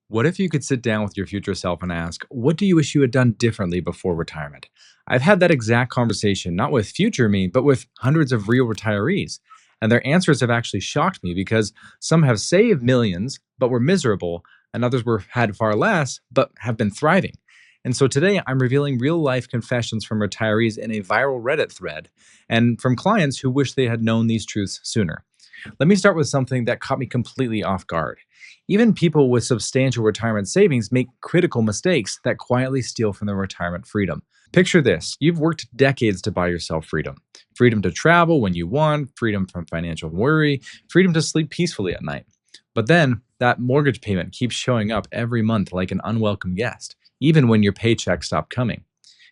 What if you could sit down with your future self and ask, what do you wish you had done differently before retirement? I've had that exact conversation, not with future me, but with hundreds of real retirees. And their answers have actually shocked me because some have saved millions, but were miserable, and others were had far less, but have been thriving. And so today I'm revealing real life confessions from retirees in a viral Reddit thread and from clients who wish they had known these truths sooner. Let me start with something that caught me completely off guard. Even people with substantial retirement savings make critical mistakes that quietly steal from their retirement freedom. Picture this: you've worked decades to buy yourself freedom. Freedom to travel when you want, freedom from financial worry, freedom to sleep peacefully at night. But then that mortgage payment keeps showing up every month like an unwelcome guest, even when your paycheck stopped coming.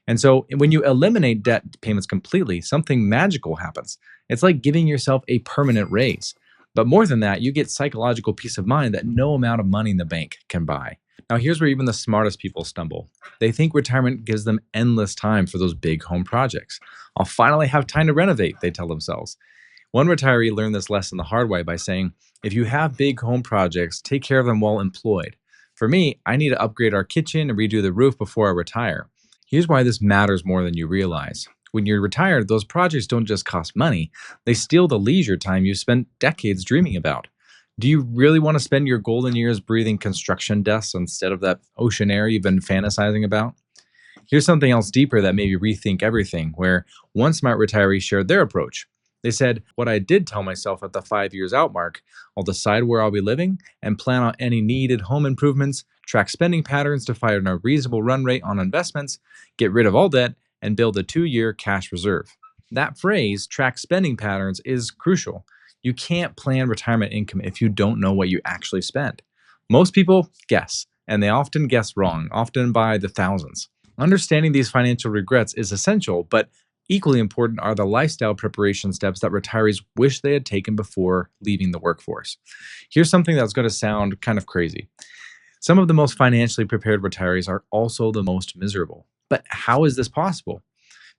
And so when you eliminate debt payments completely, something magical happens. It's like giving yourself a permanent raise. But more than that, you get psychological peace of mind that no amount of money in the bank can buy. Now, here's where even the smartest people stumble. They think retirement gives them endless time for those big home projects. I'll finally have time to renovate, they tell themselves. One retiree learned this lesson the hard way by saying, if you have big home projects, take care of them while employed. For me, I need to upgrade our kitchen and redo the roof before I retire. Here's why this matters more than you realize. When you're retired, those projects don't just cost money, they steal the leisure time you spent decades dreaming about. Do you really want to spend your golden years breathing construction dust instead of that ocean air you've been fantasizing about? Here's something else deeper that made me rethink everything, where one smart retiree shared their approach. They said, what I did tell myself at the 5 years out mark, I'll decide where I'll be living and plan on any needed home improvements, track spending patterns to find a reasonable run rate on investments, get rid of all debt, and build a 2 year cash reserve. That phrase, track spending patterns, is crucial. You can't plan retirement income if you don't know what you actually spend. Most people guess, and they often guess wrong, often by the thousands. Understanding these financial regrets is essential, but equally important are the lifestyle preparation steps that retirees wish they had taken before leaving the workforce. Here's something that's going to sound kind of crazy. Some of the most financially prepared retirees are also the most miserable. But how is this possible?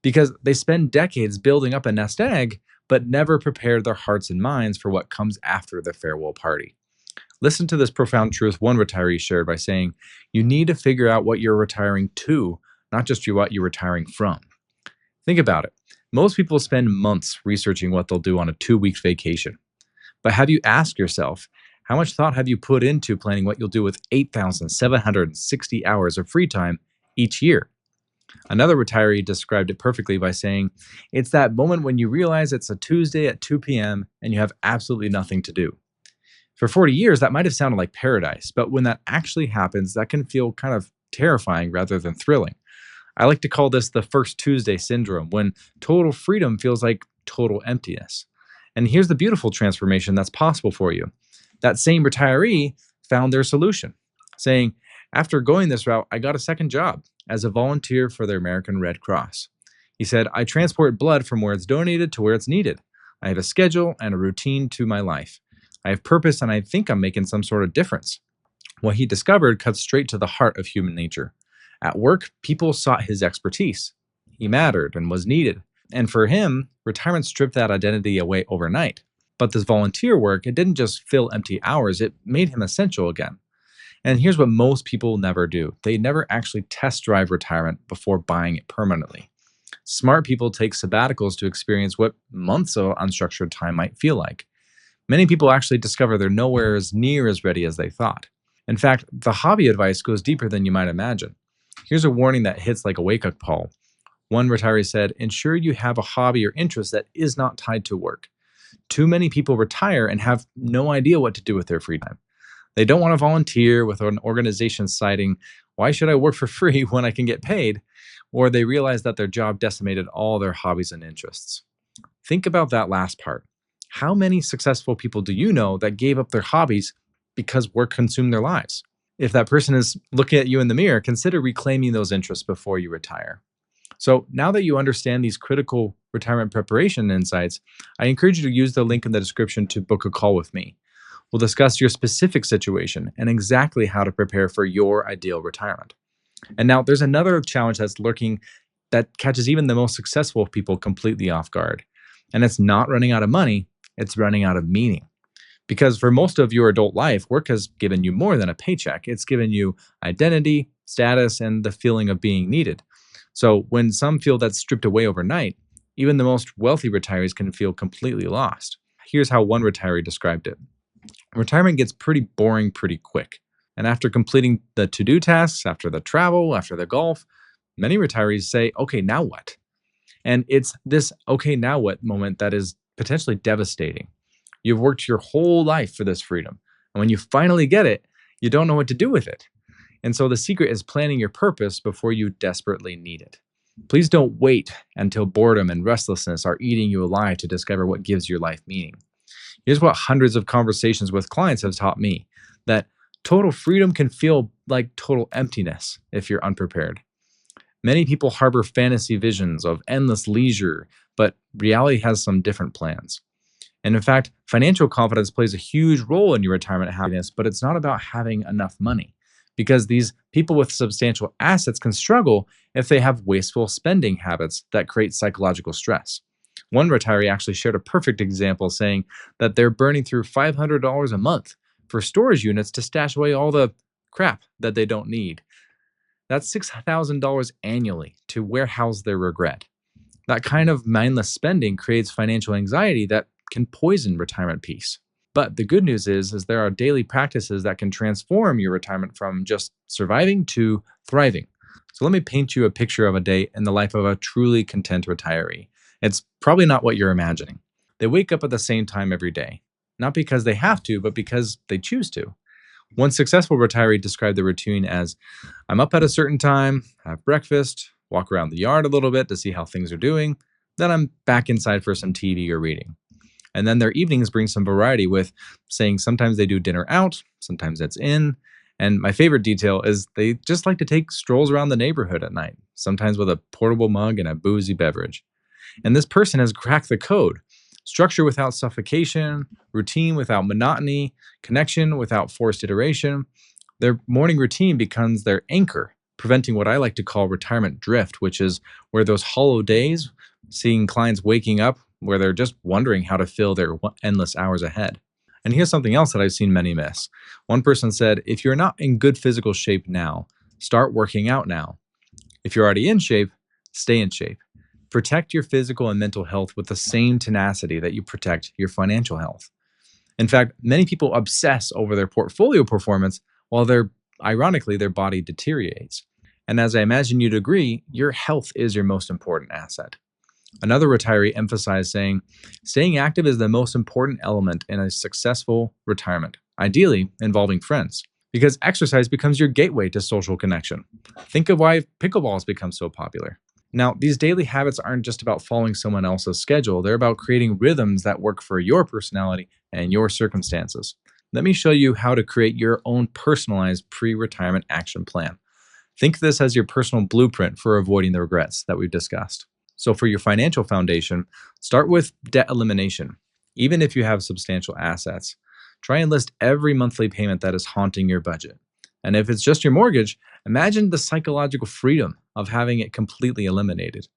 Because they spend decades building up a nest egg, but never prepared their hearts and minds for what comes after the farewell party. Listen to this profound truth one retiree shared by saying, you need to figure out what you're retiring to, not just what you're retiring from. Think about it. Most people spend months researching what they'll do on a 2 week vacation. But have you asked yourself, how much thought have you put into planning what you'll do with 8,760 hours of free time each year? Another retiree described it perfectly by saying, it's that moment when you realize it's a Tuesday at 2 p.m. and you have absolutely nothing to do. For 40 years, that might have sounded like paradise, but when that actually happens, that can feel kind of terrifying rather than thrilling. I like to call this the first Tuesday syndrome, when total freedom feels like total emptiness. And here's the beautiful transformation that's possible for you. That same retiree found their solution, saying, after going this route, I got a second job as a volunteer for the American Red Cross. He said, I transport blood from where it's donated to where it's needed. I have a schedule and a routine to my life. I have purpose and I think I'm making some sort of difference. What he discovered cuts straight to the heart of human nature. At work, people sought his expertise. He mattered and was needed. And for him, retirement stripped that identity away overnight. But this volunteer work, it didn't just fill empty hours, it made him essential again. And here's what most people never do: they never actually test drive retirement before buying it permanently. Smart people take sabbaticals to experience what months of unstructured time might feel like. Many people actually discover they're nowhere as near as ready as they thought. In fact, the hobby advice goes deeper than you might imagine. Here's a warning that hits like a wake-up call. One retiree said, ensure you have a hobby or interest that is not tied to work. Too many people retire and have no idea what to do with their free time. They don't want to volunteer with an organization citing, why should I work for free when I can get paid? Or they realize that their job decimated all their hobbies and interests. Think about that last part. How many successful people do you know that gave up their hobbies because work consumed their lives? If that person is looking at you in the mirror, consider reclaiming those interests before you retire. So now that you understand these critical retirement preparation insights, I encourage you to use the link in the description to book a call with me. We'll discuss your specific situation and exactly how to prepare for your ideal retirement. And now there's another challenge that's lurking that catches even the most successful people completely off guard. And it's not running out of money, it's running out of meaning. Because for most of your adult life, work has given you more than a paycheck. It's given you identity, status, and the feeling of being needed. So when some feel that's stripped away overnight, even the most wealthy retirees can feel completely lost. Here's how one retiree described it. Retirement gets pretty boring pretty quick. And after completing the to do tasks, after the travel, after the golf, many retirees say, okay, now what? And it's this okay, now what moment that is potentially devastating. You've worked your whole life for this freedom. And when you finally get it, you don't know what to do with it. And so the secret is planning your purpose before you desperately need it. Please don't wait until boredom and restlessness are eating you alive to discover what gives your life meaning. Here's what hundreds of conversations with clients have taught me, that total freedom can feel like total emptiness if you're unprepared. Many people harbor fantasy visions of endless leisure, but reality has some different plans. And in fact, financial confidence plays a huge role in your retirement happiness, but it's not about having enough money, because these people with substantial assets can struggle if they have wasteful spending habits that create psychological stress. One retiree actually shared a perfect example, saying that they're burning through $500 a month for storage units to stash away all the crap that they don't need. That's $6,000 annually to warehouse their regret. That kind of mindless spending creates financial anxiety that can poison retirement peace. But the good news is there are daily practices that can transform your retirement from just surviving to thriving. So let me paint you a picture of a day in the life of a truly content retiree. It's probably not what you're imagining. They wake up at the same time every day, not because they have to, but because they choose to. One successful retiree described the routine as, I'm up at a certain time, have breakfast, walk around the yard a little bit to see how things are doing, then I'm back inside for some TV or reading. And then their evenings bring some variety, with saying sometimes they do dinner out, sometimes it's in. And my favorite detail is they just like to take strolls around the neighborhood at night, sometimes with a portable mug and a boozy beverage. And this person has cracked the code: structure without suffocation, routine without monotony, connection without forced iteration. Their morning routine becomes their anchor, preventing what I like to call retirement drift, which is where those hollow days, seeing clients waking up where they're just wondering how to fill their endless hours ahead. And here's something else that I've seen many miss. One person said, if you're not in good physical shape now, start working out now. If you're already in shape, stay in shape. Protect your physical and mental health with the same tenacity that you protect your financial health. In fact, many people obsess over their portfolio performance while ironically, their body deteriorates. And as I imagine you'd agree, your health is your most important asset. Another retiree emphasized, saying, staying active is the most important element in a successful retirement, ideally involving friends, because exercise becomes your gateway to social connection. Think of why pickleball has become so popular. Now, these daily habits aren't just about following someone else's schedule, they're about creating rhythms that work for your personality and your circumstances. Let me show you how to create your own personalized pre-retirement action plan. Think of this as your personal blueprint for avoiding the regrets that we've discussed. So for your financial foundation, start with debt elimination. Even if you have substantial assets, try and list every monthly payment that is haunting your budget. And if it's just your mortgage, imagine the psychological freedom of having it completely eliminated.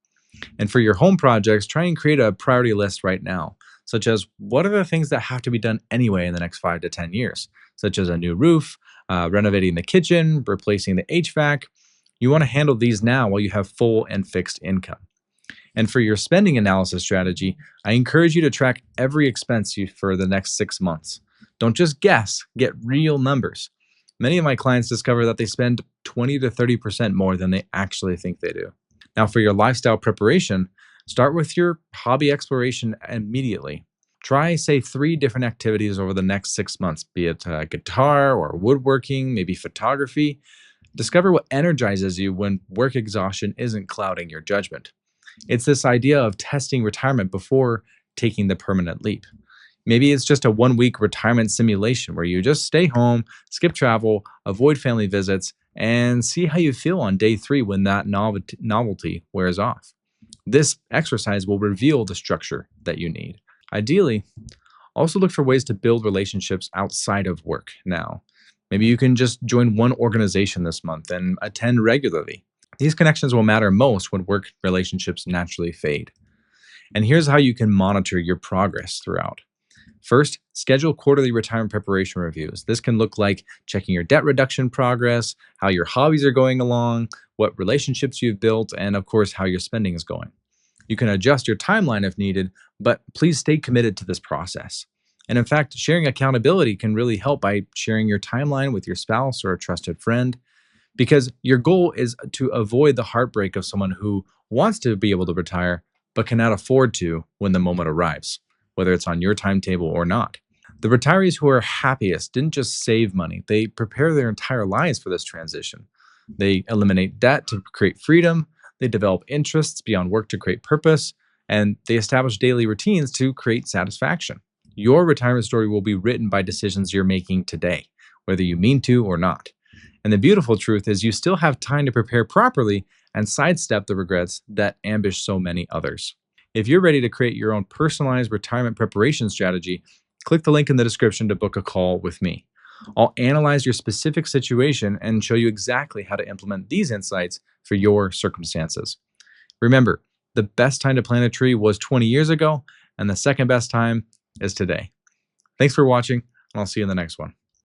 And for your home projects, try and create a priority list right now, such as what are the things that have to be done anyway in the next 5 to 10 years, such as a new roof, renovating the kitchen, replacing the HVAC. You want to handle these now while you have full and fixed income. And for your spending analysis strategy, I encourage you to track every expense for the next 6 months. Don't just guess, get real numbers. Many of my clients discover that they spend 20 to 30% more than they actually think they do. Now, for your lifestyle preparation, start with your hobby exploration immediately. Try, say, 3 different activities over the next 6 months, be it guitar or woodworking, maybe photography. Discover what energizes you when work exhaustion isn't clouding your judgment. It's this idea of testing retirement before taking the permanent leap. Maybe it's just a 1-week retirement simulation where you just stay home, skip travel, avoid family visits, and see how you feel on day 3 when that novelty wears off. This exercise will reveal the structure that you need. Ideally, also look for ways to build relationships outside of work now. Maybe you can just join one organization this month and attend regularly. These connections will matter most when work relationships naturally fade. And here's how you can monitor your progress throughout. First, schedule quarterly retirement preparation reviews. This can look like checking your debt reduction progress, how your hobbies are going along, what relationships you've built, and of course, how your spending is going. You can adjust your timeline if needed, but please stay committed to this process. And in fact, sharing accountability can really help by sharing your timeline with your spouse or a trusted friend, because your goal is to avoid the heartbreak of someone who wants to be able to retire but cannot afford to when the moment arrives, whether it's on your timetable or not. The retirees who are happiest didn't just save money, they prepare their entire lives for this transition. They eliminate debt to create freedom, they develop interests beyond work to create purpose, and they establish daily routines to create satisfaction. Your retirement story will be written by decisions you're making today, whether you mean to or not. And the beautiful truth is, you still have time to prepare properly and sidestep the regrets that ambush so many others. If you're ready to create your own personalized retirement preparation strategy, click the link in the description to book a call with me. I'll analyze your specific situation and show you exactly how to implement these insights for your circumstances. Remember, the best time to plant a tree was 20 years ago, and the second best time is today. Thanks for watching, and I'll see you in the next one.